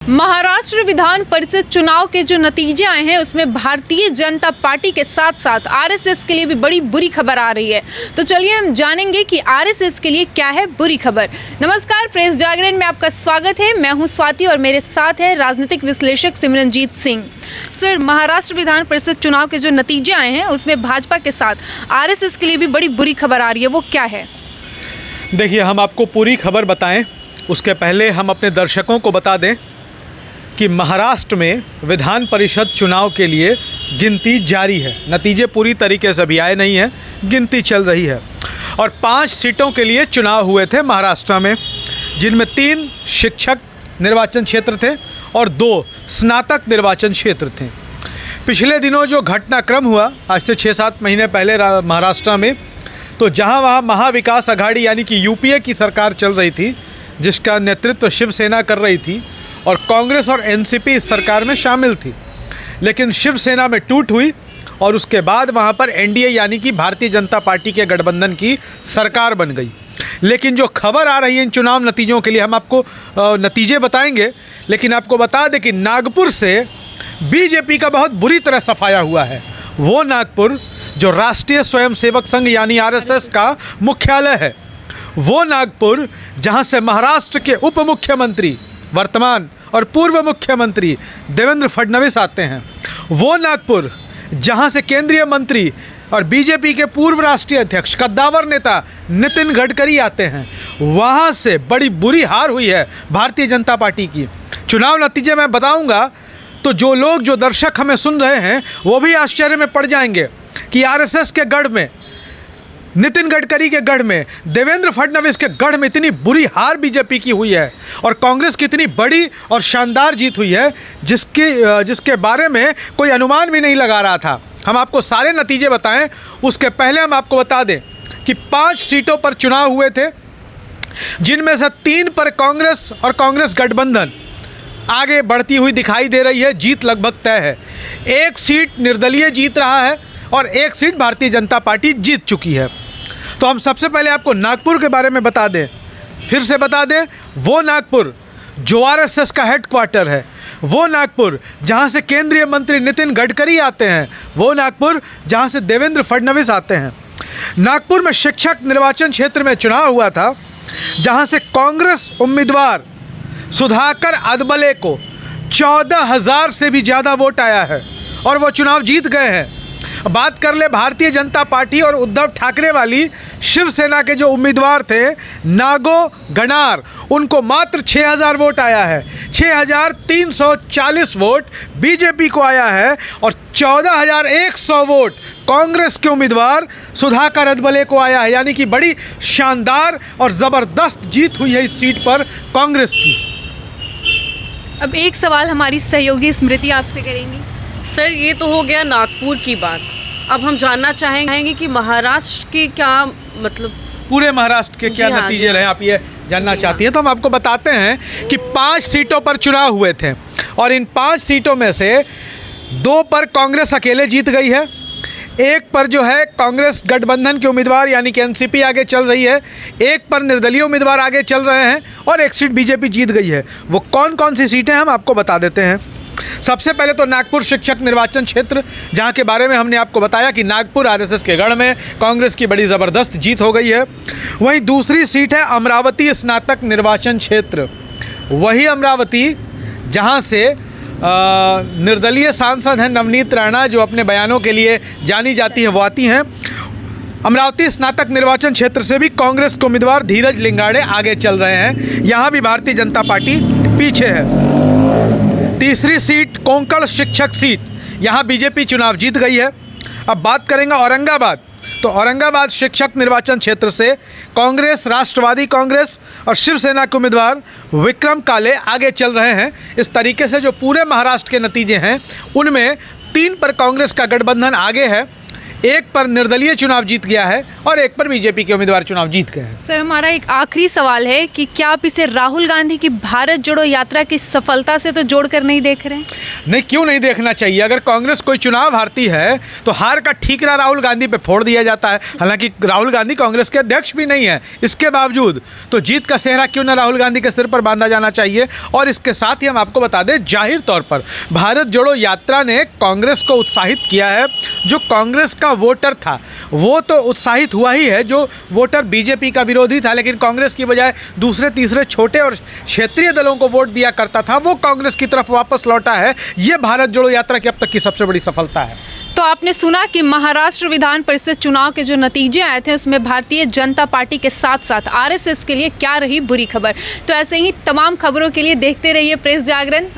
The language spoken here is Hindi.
महाराष्ट्र विधान परिषद चुनाव के जो नतीजे आए हैं उसमें भारतीय जनता पार्टी के साथ साथ आरएसएस के लिए भी बड़ी बुरी खबर आ रही है। तो चलिए हम जानेंगे कि आरएसएस के लिए क्या है बुरी खबर। नमस्कार, प्रेस जागरण में आपका स्वागत है। मैं हूं स्वाति और मेरे साथ है राजनीतिक विश्लेषक सिमरनजीत सिंह। सर, महाराष्ट्र विधान परिषद चुनाव के जो नतीजे आए हैं उसमें भाजपा के साथ आरएसएस के लिए भी बड़ी बुरी खबर आ रही है, वो क्या है? देखिए, हम आपको पूरी खबर बताएं उसके पहले हम अपने दर्शकों को बता दें कि महाराष्ट्र में विधान परिषद चुनाव के लिए गिनती जारी है। नतीजे पूरी तरीके से अभी आए नहीं हैं, गिनती चल रही है। और 5 सीटों के लिए चुनाव हुए थे महाराष्ट्र में, जिनमें 3 शिक्षक निर्वाचन क्षेत्र थे और 2 स्नातक निर्वाचन क्षेत्र थे। पिछले दिनों जो घटनाक्रम हुआ आज से 6-7 महीने पहले महाराष्ट्र में, तो जहां वहां महाविकास आघाड़ी यानी कि यूपीए की सरकार चल रही थी, जिसका नेतृत्व शिवसेना कर रही थी, और कांग्रेस और एनसीपी इस सरकार में शामिल थी। लेकिन शिवसेना में टूट हुई और उसके बाद वहाँ पर एनडीए यानी कि भारतीय जनता पार्टी के गठबंधन की सरकार बन गई। लेकिन जो खबर आ रही है इन चुनाव नतीजों के लिए, हम आपको नतीजे बताएंगे, लेकिन आपको बता दें कि नागपुर से बीजेपी का बहुत बुरी तरह सफाया हुआ है। वो नागपुर जो राष्ट्रीय स्वयंसेवक संघ यानी आरएसएस का मुख्यालय है, वो नागपुर जहाँ से महाराष्ट्र के उप मुख्यमंत्री वर्तमान और पूर्व मुख्यमंत्री देवेंद्र फडणवीस आते हैं, वो नागपुर जहां से केंद्रीय मंत्री और बीजेपी के पूर्व राष्ट्रीय अध्यक्ष कद्दावर नेता नितिन गडकरी आते हैं, वहां से बड़ी बुरी हार हुई है भारतीय जनता पार्टी की। चुनाव नतीजे मैं बताऊंगा तो जो दर्शक हमें सुन रहे हैं वो भी आश्चर्य में पड़ जाएंगे कि आरएसएस के गढ़ में, नितिन गडकरी के गढ़ में, देवेंद्र फडणवीस के गढ़ में इतनी बुरी हार बीजेपी की हुई है और कांग्रेस की इतनी बड़ी और शानदार जीत हुई है जिसके बारे में कोई अनुमान भी नहीं लगा रहा था। हम आपको सारे नतीजे बताएं उसके पहले हम आपको बता दें कि 5 सीटों पर चुनाव हुए थे, जिनमें से 3 पर कांग्रेस और कांग्रेस गठबंधन आगे बढ़ती हुई दिखाई दे रही है। जीत लगभग तय है। 1 सीट निर्दलीय जीत रहा है और 1 सीट भारतीय जनता पार्टी जीत चुकी है। तो हम सबसे पहले आपको नागपुर के बारे में बता दें, फिर से बता दें, वो नागपुर जो आरएसएस का हेडक्वार्टर है, वो नागपुर जहां से केंद्रीय मंत्री नितिन गडकरी आते हैं, वो नागपुर जहां से देवेंद्र फडणवीस आते हैं। नागपुर में शिक्षक निर्वाचन क्षेत्र में चुनाव हुआ था, जहां से कांग्रेस उम्मीदवार सुधाकर अदबले को 14,000 से भी ज़्यादा वोट आया है और वो चुनाव जीत गए हैं। बात कर ले भारतीय जनता पार्टी और उद्धव ठाकरे वाली शिवसेना के जो उम्मीदवार थे नागो गणार, उनको मात्र 6,000 वोट आया है। 6,340 वोट बीजेपी को आया है और 14,100 वोट कांग्रेस के उम्मीदवार सुधाकर अदबले को आया है। यानी कि बड़ी शानदार और ज़बरदस्त जीत हुई है इस सीट पर कांग्रेस की। अब एक सवाल हमारी सहयोगी स्मृति आपसे करेंगी। सर, ये तो हो गया नागपुर की बात। अब हम जानना चाहेंगे कि महाराष्ट्र के क्या मतलब पूरे महाराष्ट्र के क्या नतीजे रहे, आप ये जानना चाहती हैं तो हम आपको बताते हैं कि 5 सीटों पर चुनाव हुए थे और इन 5 सीटों में से 2 पर कांग्रेस अकेले जीत गई है, 1 पर जो है कांग्रेस गठबंधन के उम्मीदवार यानी कि एनसीपी आगे चल रही है, 1 पर निर्दलीय उम्मीदवार आगे चल रहे हैं और 1 सीट बीजेपी जीत गई है। वो कौन कौन सी सीटें हम आपको बता देते हैं। सबसे पहले तो नागपुर शिक्षक निर्वाचन क्षेत्र, जहां के बारे में हमने आपको बताया कि नागपुर आरएसएस के गढ़ में कांग्रेस की बड़ी ज़बरदस्त जीत हो गई है। वहीं दूसरी सीट है अमरावती स्नातक निर्वाचन क्षेत्र, वही अमरावती जहां से निर्दलीय सांसद हैं नवनीत राणा, जो अपने बयानों के लिए जानी जाती हैं, वो आती हैं। अमरावती स्नातक निर्वाचन क्षेत्र से भी कांग्रेस के उम्मीदवार धीरज लिंगाड़े आगे चल रहे हैं, यहाँ भी भारतीय जनता पार्टी पीछे है। तीसरी सीट कोंकण शिक्षक सीट, यहाँ बीजेपी चुनाव जीत गई है। अब बात करेंगे औरंगाबाद, तो औरंगाबाद शिक्षक निर्वाचन क्षेत्र से कांग्रेस, राष्ट्रवादी कांग्रेस और शिवसेना के उम्मीदवार विक्रम काले आगे चल रहे हैं। इस तरीके से जो पूरे महाराष्ट्र के नतीजे हैं उनमें 3 पर कांग्रेस का गठबंधन आगे है, एक पर निर्दलीय चुनाव जीत गया है और एक पर बीजेपी के उम्मीदवार चुनाव जीत गए हैं। सर, हमारा एक आखिरी सवाल है कि क्या आप इसे राहुल गांधी की भारत जोड़ो यात्रा की सफलता से तो जोड़कर नहीं देख रहे हैं? नहीं, क्यों नहीं देखना चाहिए। अगर कांग्रेस कोई चुनाव हारती है तो हार का ठीकरा राहुल गांधी पे फोड़ दिया जाता है। हालांकि राहुल गांधी कांग्रेस के अध्यक्ष भी नहीं है, इसके बावजूद तो जीत का सेहरा क्यों ना राहुल गांधी के सिर पर बांधा जाना चाहिए। और इसके साथ ही हम आपको बता दें, जाहिर तौर पर भारत जोड़ो यात्रा ने कांग्रेस को उत्साहित किया है। जो कांग्रेस का वोटर था वो तो उत्साहित हुआ ही है, जो वोटर बीजेपी का विरोधी था लेकिन कांग्रेस की बजाय दूसरे तीसरे छोटे और क्षेत्रीय दलों को वोट दिया करता था, वो कांग्रेस की तरफ वापस लौटा है। ये भारत जोड़ो यात्रा की अब तक की सबसे बड़ी सफलता है। तो आपने सुना कि महाराष्ट्र विधान परिषद चुनाव के जो नतीजे आए थे उसमें भारतीय जनता पार्टी के साथ साथ आरएसएस के लिए क्या रही बुरी खबर। तो ऐसे ही तमाम खबरों के लिए देखते रहिए प्रेस जागरण।